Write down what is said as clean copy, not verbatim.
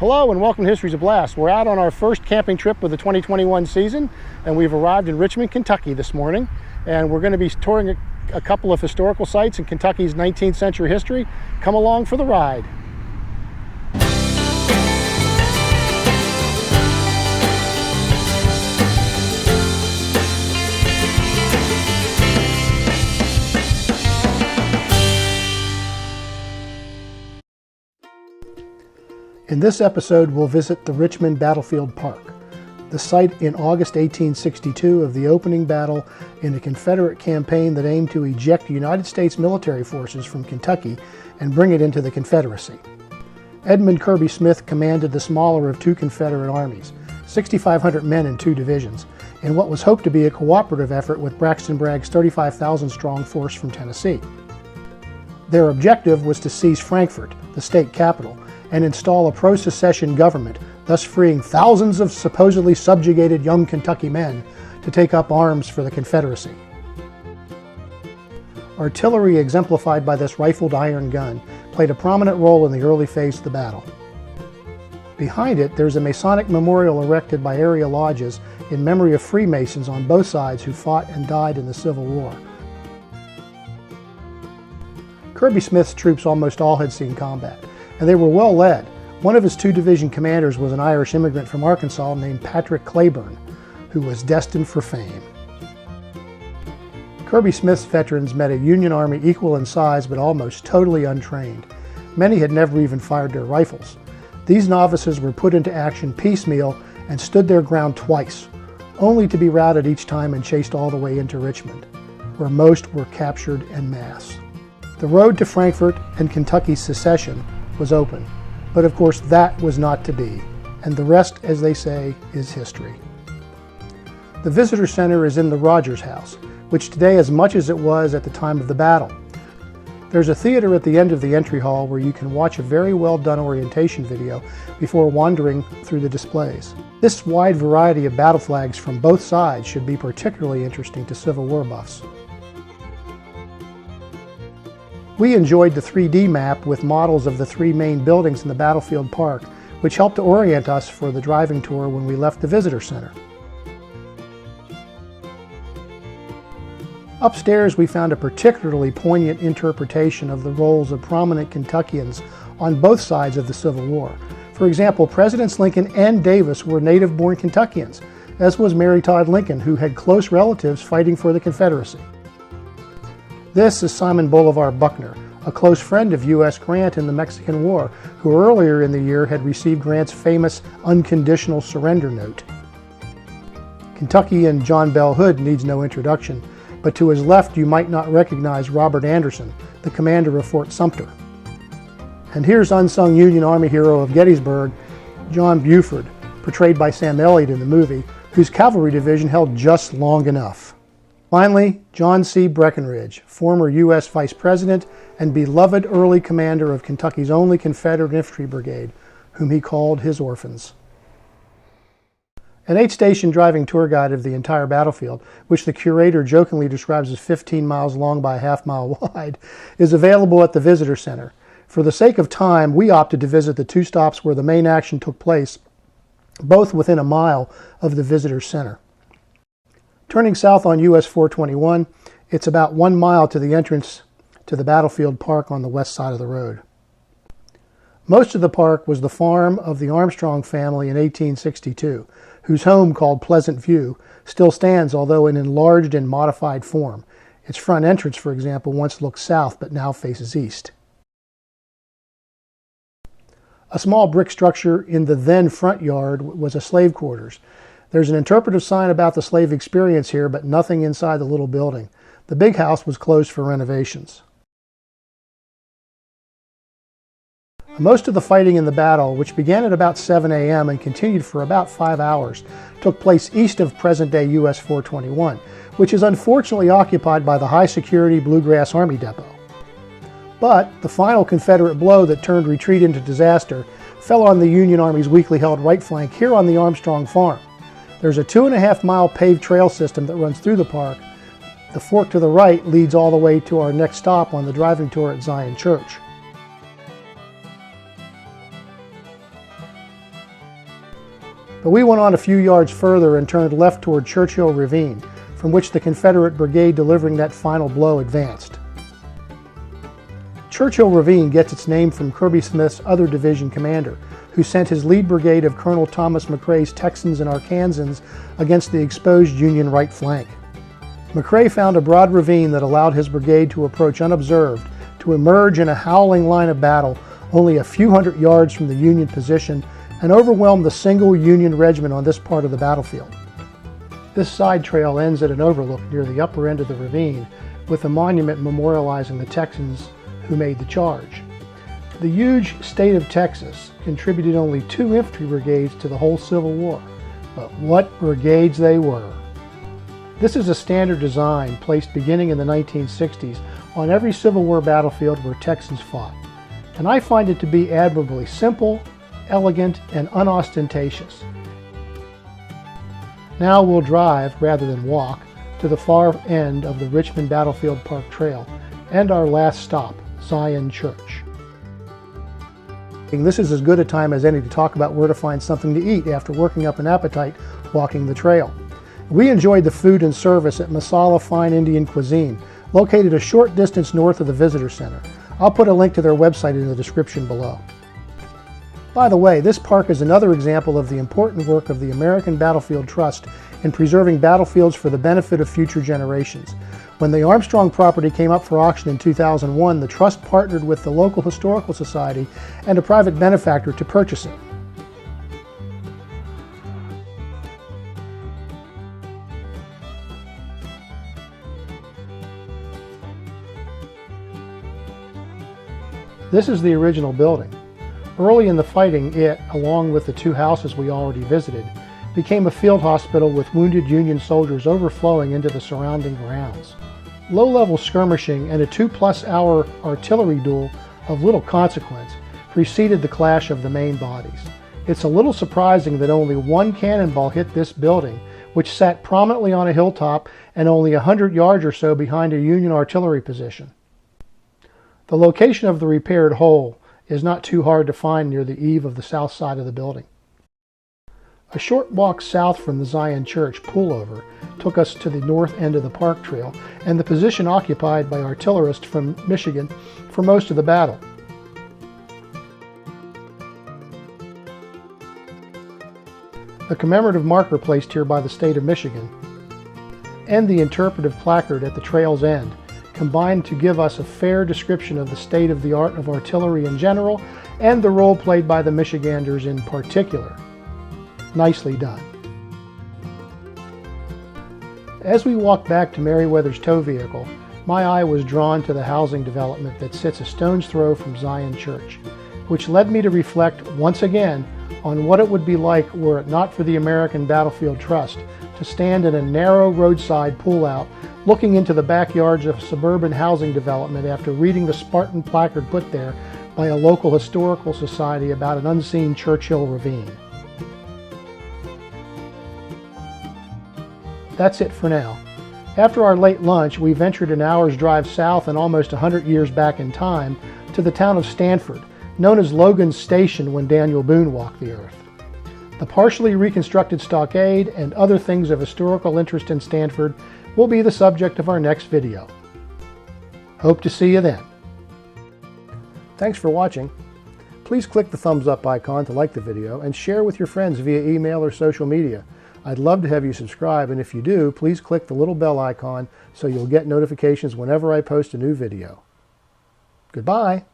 Hello and welcome to History's a Blast. We're out on our first camping trip of the 2021 season, and we've arrived in Richmond, Kentucky this morning. And we're going to be touring a couple of historical sites in Kentucky's 19th century history. Come along for the ride. In this episode, we'll visit the Richmond Battlefield Park, the site in August 1862 of the opening battle in a Confederate campaign that aimed to eject United States military forces from Kentucky and bring it into the Confederacy. Edmund Kirby Smith commanded the smaller of two Confederate armies, 6,500 men in two divisions, in what was hoped to be a cooperative effort with Braxton Bragg's 35,000-strong force from Tennessee. Their objective was to seize Frankfort, the state capital, and install a pro-secession government, thus freeing thousands of supposedly subjugated young Kentucky men to take up arms for the Confederacy. Artillery, exemplified by this rifled iron gun, played a prominent role in the early phase of the battle. Behind it, there's a Masonic memorial erected by area lodges in memory of Freemasons on both sides who fought and died in the Civil War. Kirby Smith's troops almost all had seen combat, and they were well led. One of his two division commanders was an Irish immigrant from Arkansas named Patrick Claiborne, who was destined for fame. Kirby Smith's veterans met a Union army equal in size but almost totally untrained. Many had never even fired their rifles. These novices were put into action piecemeal and stood their ground twice, only to be routed each time and chased all the way into Richmond, where most were captured en masse. The road to Frankfort and Kentucky's secession was open, but of course that was not to be, and the rest, as they say, is history. The visitor center is in the Rogers House, which today is much as it was at the time of the battle. There's a theater at the end of the entry hall where you can watch a very well done orientation video before wandering through the displays. This wide variety of battle flags from both sides should be particularly interesting to Civil War buffs. We enjoyed the 3D map with models of the three main buildings in the battlefield park, which helped to orient us for the driving tour when we left the visitor center. Upstairs, we found a particularly poignant interpretation of the roles of prominent Kentuckians on both sides of the Civil War. For example, Presidents Lincoln and Davis were native-born Kentuckians, as was Mary Todd Lincoln, who had close relatives fighting for the Confederacy. This is Simon Bolivar Buckner, a close friend of U.S. Grant in the Mexican War, who earlier in the year had received Grant's famous unconditional surrender note. Kentuckian John Bell Hood needs no introduction, but to his left you might not recognize Robert Anderson, the commander of Fort Sumter. And here's unsung Union Army hero of Gettysburg, John Buford, portrayed by Sam Elliott in the movie, whose cavalry division held just long enough. Finally, John C. Breckinridge, former U.S. Vice President and beloved early commander of Kentucky's only Confederate infantry brigade, whom he called his orphans. An 8-station driving tour guide of the entire battlefield, which the curator jokingly describes as 15 miles long by a half-mile wide, is available at the visitor center. For the sake of time, we opted to visit the two stops where the main action took place, both within a mile of the visitor center. Turning south on US 421, it's about 1 mile to the entrance to the battlefield park on the west side of the road. Most of the park was the farm of the Armstrong family in 1862, whose home, called Pleasant View, still stands, although in enlarged and modified form. Its front entrance, for example, once looked south but now faces east. A small brick structure in the then front yard was a slave quarters. There's an interpretive sign about the slave experience here, but nothing inside the little building. The big house was closed for renovations. Most of the fighting in the battle, which began at about 7 a.m. and continued for about 5 hours, took place east of present-day US 421, which is unfortunately occupied by the high-security Bluegrass Army Depot. But the final Confederate blow that turned retreat into disaster fell on the Union Army's weakly held right flank here on the Armstrong farm. There's a 2.5-mile paved trail system that runs through the park. The fork to the right leads all the way to our next stop on the driving tour at Zion Church. But we went on a few yards further and turned left toward Churchill Ravine, from which the Confederate brigade delivering that final blow advanced. Churchill Ravine gets its name from Kirby Smith's other division commander, who sent his lead brigade of Colonel Thomas McRae's Texans and Arkansans against the exposed Union right flank. McRae found a broad ravine that allowed his brigade to approach unobserved, to emerge in a howling line of battle only a few hundred yards from the Union position and overwhelm the single Union regiment on this part of the battlefield. This side trail ends at an overlook near the upper end of the ravine, with a monument memorializing the Texans who made the charge. The huge state of Texas contributed only 2 infantry brigades to the whole Civil War, but what brigades they were! This is a standard design placed beginning in the 1960s on every Civil War battlefield where Texans fought, and I find it to be admirably simple, elegant, and unostentatious. Now we'll drive, rather than walk, to the far end of the Richmond Battlefield Park Trail and our last stop, Zion Church. This is as good a time as any to talk about where to find something to eat after working up an appetite walking the trail. We enjoyed the food and service at Masala Fine Indian Cuisine, located a short distance north of the Visitor Center. I'll put a link to their website in the description below. By the way, this park is another example of the important work of the American Battlefield Trust in preserving battlefields for the benefit of future generations. When the Armstrong property came up for auction in 2001, the Trust partnered with the local historical society and a private benefactor to purchase it. This is the original building. Early in the fighting, it, along with the 2 houses we already visited, became a field hospital with wounded Union soldiers overflowing into the surrounding grounds. Low-level skirmishing and a 2+ hour artillery duel of little consequence preceded the clash of the main bodies. It's a little surprising that only 1 cannonball hit this building, which sat prominently on a hilltop and only 100 yards or so behind a Union artillery position. The location of the repaired hole is not too hard to find near the eave of the south side of the building. A short walk south from the Zion Church pullover took us to the north end of the park trail and the position occupied by artillerists from Michigan for most of the battle. The commemorative marker placed here by the state of Michigan and the interpretive placard at the trail's end combined to give us a fair description of the state of the art of artillery in general and the role played by the Michiganders in particular. Nicely done. As we walked back to Meriwether's tow vehicle, my eye was drawn to the housing development that sits a stone's throw from Zion Church, which led me to reflect once again on what it would be like were it not for the American Battlefield Trust to stand in a narrow roadside pullout looking into the backyards of suburban housing development after reading the Spartan placard put there by a local historical society about an unseen Churchill ravine. That's it for now. After our late lunch, we ventured an hour's drive south and almost 100 years back in time to the town of Stanford, known as Logan's Station when Daniel Boone walked the earth. The partially reconstructed stockade and other things of historical interest in Stanford will be the subject of our next video. Hope to see you then. Thanks for watching. Please click the thumbs up icon to like the video and share with your friends via email or social media. I'd love to have you subscribe, and if you do, please click the little bell icon so you'll get notifications whenever I post a new video. Goodbye.